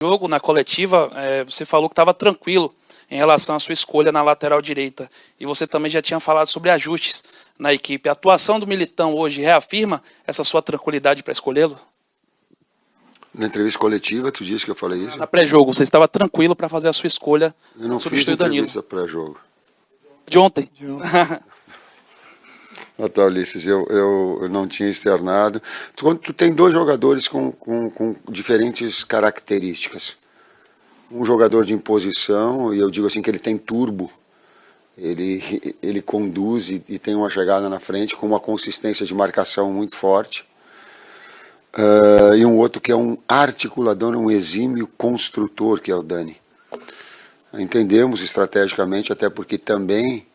Jogo, na coletiva, você falou que estava tranquilo em relação à sua escolha na lateral direita. E você também já tinha falado sobre ajustes na equipe. A atuação do Militão hoje reafirma essa sua tranquilidade para escolhê-lo? Na entrevista coletiva, tu disse que eu falei isso? Na pré-jogo, você estava tranquilo para fazer a sua escolha? Eu não fiz entrevista pré-jogo. De ontem? Tá, Ulisses, eu não tinha externado. Quando tu tem dois jogadores com diferentes características, um jogador de imposição, e eu digo assim que ele tem turbo, ele conduz e tem uma chegada na frente com uma consistência de marcação muito forte, e um outro que é um articulador, um exímio construtor, que é o Dani. Entendemos estrategicamente, até porque também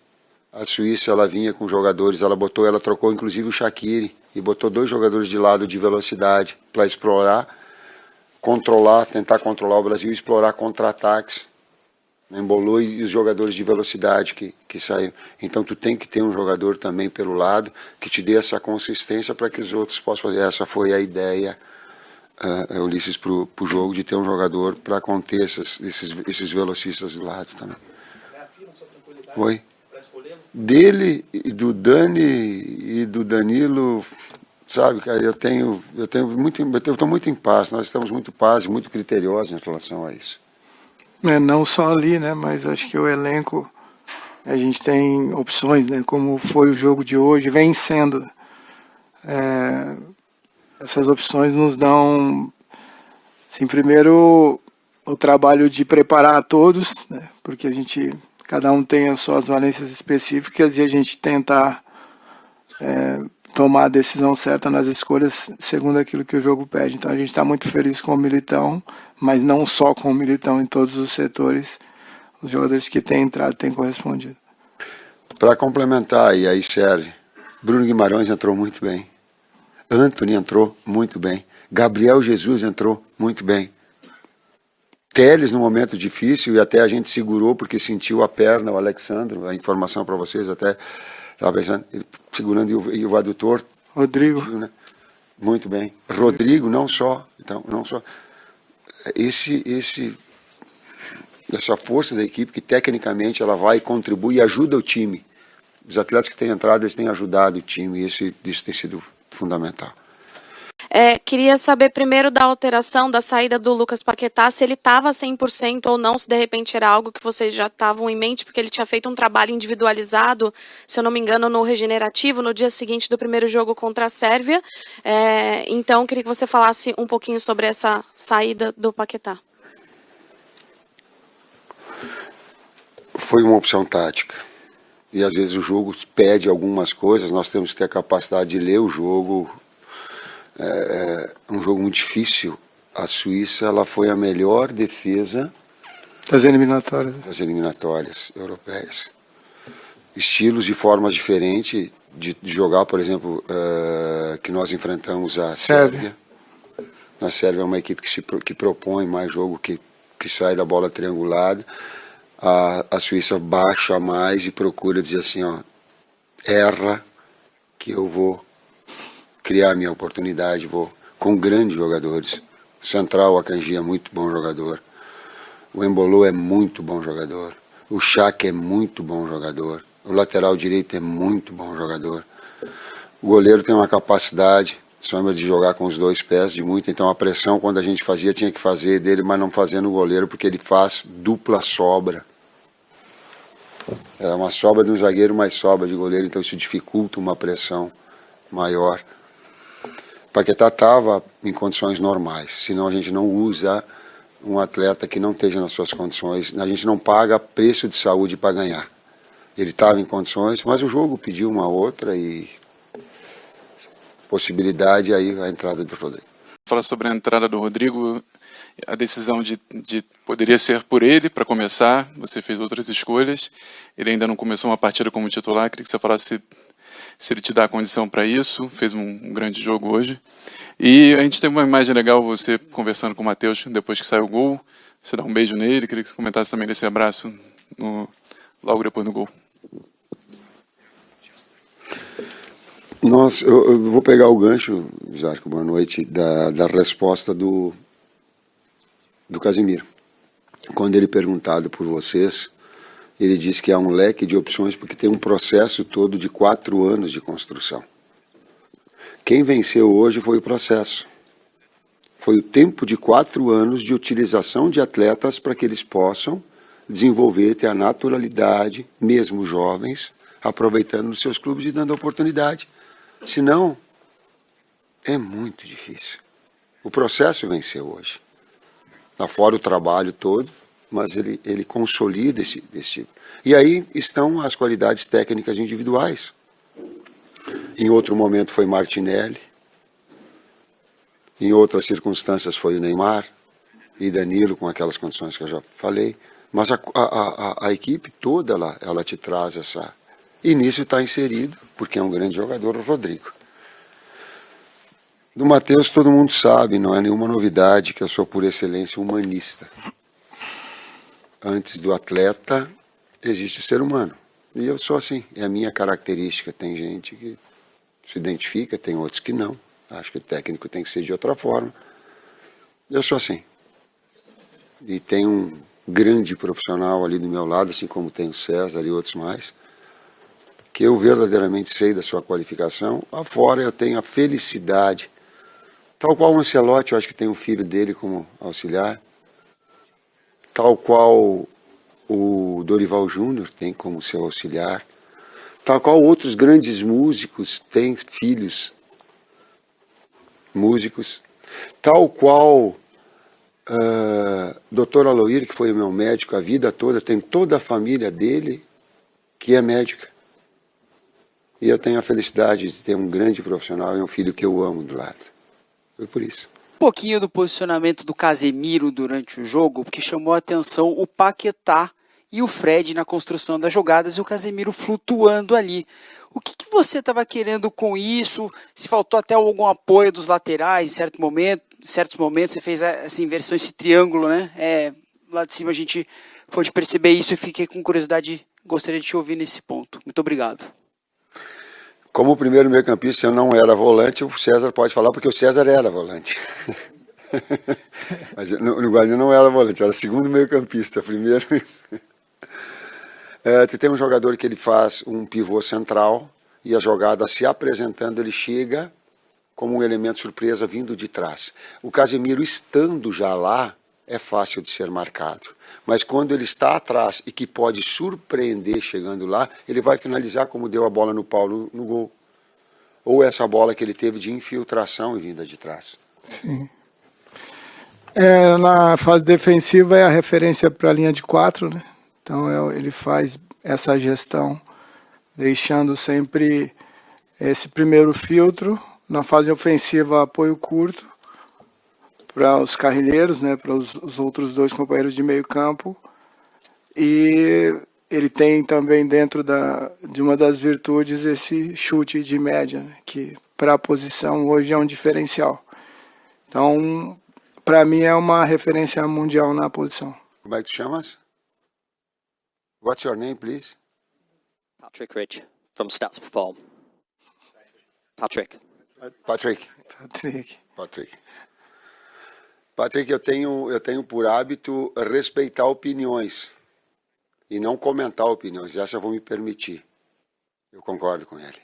a Suíça, ela vinha com jogadores, ela trocou inclusive o Shaqiri e botou dois jogadores de lado de velocidade para explorar, tentar controlar o Brasil e explorar contra-ataques. Embolou e os jogadores de velocidade que saíram. Então tu tem que ter um jogador também pelo lado que te dê essa consistência para que os outros possam fazer. Essa foi a ideia, Ulisses, para o jogo, de ter um jogador para conter esses velocistas do lado também. Oi? Dele, e do Dani e do Danilo, sabe, cara, eu estou muito em paz, nós estamos muito em paz e muito criteriosos em relação a isso. Não só ali, né, mas acho que o elenco, a gente tem opções, né, como foi o jogo de hoje, vem sendo. Essas opções nos dão, assim, primeiro, o trabalho de preparar a todos, né, porque cada um tem as suas valências específicas e a gente tentar tomar a decisão certa nas escolhas segundo aquilo que o jogo pede. Então a gente está muito feliz com o Militão, mas não só com o Militão, em todos os setores. Os jogadores que têm entrado têm correspondido. Para complementar, e aí serve, Bruno Guimarães entrou muito bem, Antony entrou muito bem, Gabriel Jesus entrou muito bem. Teles no momento difícil, e até a gente segurou porque sentiu a perna, o Alexandro, a informação para vocês, até estava pensando, segurando e o adutor. Rodrigo. Né? Muito bem. Rodrigo, não só. Então, não só. Essa força da equipe que tecnicamente ela vai, contribui e ajuda o time. Os atletas que têm entrado, eles têm ajudado o time, e isso tem sido fundamental. Queria saber primeiro da alteração, da saída do Lucas Paquetá, se ele estava 100% ou não, se de repente era algo que vocês já estavam em mente, porque ele tinha feito um trabalho individualizado, se eu não me engano, no Regenerativo, no dia seguinte do primeiro jogo contra a Sérvia. Então, queria que você falasse um pouquinho sobre essa saída do Paquetá. Foi uma opção tática. E às vezes o jogo pede algumas coisas, nós temos que ter a capacidade de ler o jogo. É um jogo muito difícil. A Suíça, ela foi a melhor defesa das eliminatórias europeias. Estilos e formas diferentes de jogar, por exemplo, que nós enfrentamos a Sérvia. Na Sérvia é uma equipe que propõe mais jogo, que sai da bola triangulada. A Suíça baixa mais e procura dizer assim, ó, erra que eu vou criar a minha oportunidade, vou com grandes jogadores. Central, o Akanji é muito bom jogador. O Embolo é muito bom jogador. O Shaq é muito bom jogador. O lateral direito é muito bom jogador. O goleiro tem uma capacidade, sombra, de jogar com os dois pés, de muito. Então a pressão, quando a gente fazia, tinha que fazer dele, mas não fazia no goleiro, porque ele faz dupla sobra. É uma sobra de um zagueiro, mais sobra de goleiro, então isso dificulta uma pressão maior. Paquetá estava em condições normais, senão a gente não usa um atleta que não esteja nas suas condições, a gente não paga preço de saúde para ganhar. Ele estava em condições, mas o jogo pediu uma outra e possibilidade, aí a entrada do Rodrigo. Fala sobre a entrada do Rodrigo, a decisão de poderia ser por ele para começar, você fez outras escolhas, ele ainda não começou uma partida como titular, queria que você falasse se ele te dá a condição para isso, fez um grande jogo hoje. E a gente teve uma imagem legal, você conversando com o Matheus depois que saiu o gol, você dá um beijo nele, queria que você comentasse também desse abraço logo depois do gol. Eu vou pegar o gancho, Zarco, boa noite, da resposta do do Casemiro. Quando ele perguntado por vocês, ele disse que há um leque de opções porque tem um processo todo de 4 anos de construção. Quem venceu hoje foi o processo. Foi o tempo de 4 anos de utilização de atletas para que eles possam desenvolver, ter a naturalidade, mesmo jovens, aproveitando nos seus clubes e dando oportunidade. Senão, é muito difícil. O processo venceu hoje. Lá fora o trabalho todo, mas ele consolida esse tipo. E aí estão as qualidades técnicas individuais. Em outro momento foi Martinelli, em outras circunstâncias foi o Neymar e Danilo, com aquelas condições que eu já falei. Mas a equipe toda, ela te traz essa... E nisso está inserido, porque é um grande jogador, o Rodrigo. Do Matheus todo mundo sabe, não é nenhuma novidade que eu sou por excelência humanista. Antes do atleta, existe o ser humano. E eu sou assim, é a minha característica. Tem gente que se identifica, tem outros que não. Acho que o técnico tem que ser de outra forma. Eu sou assim. E tem um grande profissional ali do meu lado, assim como tem o César e outros mais, que eu verdadeiramente sei da sua qualificação. Afora eu tenho a felicidade, tal qual o Ancelotti, eu acho que tem um filho dele como auxiliar, tal qual o Dorival Júnior tem como seu auxiliar, tal qual outros grandes músicos têm filhos músicos, tal qual Dr. Aloir, que foi o meu médico a vida toda, tem toda a família dele que é médica. E eu tenho a felicidade de ter um grande profissional e um filho que eu amo do lado. Foi por isso. Um pouquinho do posicionamento do Casemiro durante o jogo, porque chamou a atenção o Paquetá e o Fred na construção das jogadas e o Casemiro flutuando ali. O que você estava querendo com isso? Se faltou até algum apoio dos laterais em certos momentos você fez essa inversão, esse triângulo, né? Lá de cima a gente pôde perceber isso e fiquei com curiosidade, gostaria de te ouvir nesse ponto. Muito obrigado. Como o primeiro meio-campista eu não era volante, o César pode falar porque o César era volante. Mas no Guarani eu não era volante, eu era segundo meio-campista, primeiro. Tu tem um jogador que ele faz um pivô central e a jogada se apresentando, ele chega como um elemento surpresa vindo de trás. O Casemiro estando já lá é fácil de ser marcado. Mas quando ele está atrás e que pode surpreender chegando lá, ele vai finalizar como deu a bola no Paulo no gol. Ou essa bola que ele teve de infiltração e vinda de trás. Sim. Na fase defensiva é a referência para a linha de 4, né? Então ele faz essa gestão, deixando sempre esse primeiro filtro. Na fase ofensiva, apoio curto para os carrilheiros, né, para os outros 2 companheiros de meio campo. E ele tem também dentro de uma das virtudes esse chute de média, né, que para a posição hoje é um diferencial. Então, para mim é uma referência mundial na posição. Como é que tu chamas? What's your name, please? Patrick Ridge, from Stats Perform. Patrick. Patrick, eu tenho por hábito respeitar opiniões e não comentar opiniões. Essa eu vou me permitir. Eu concordo com ele.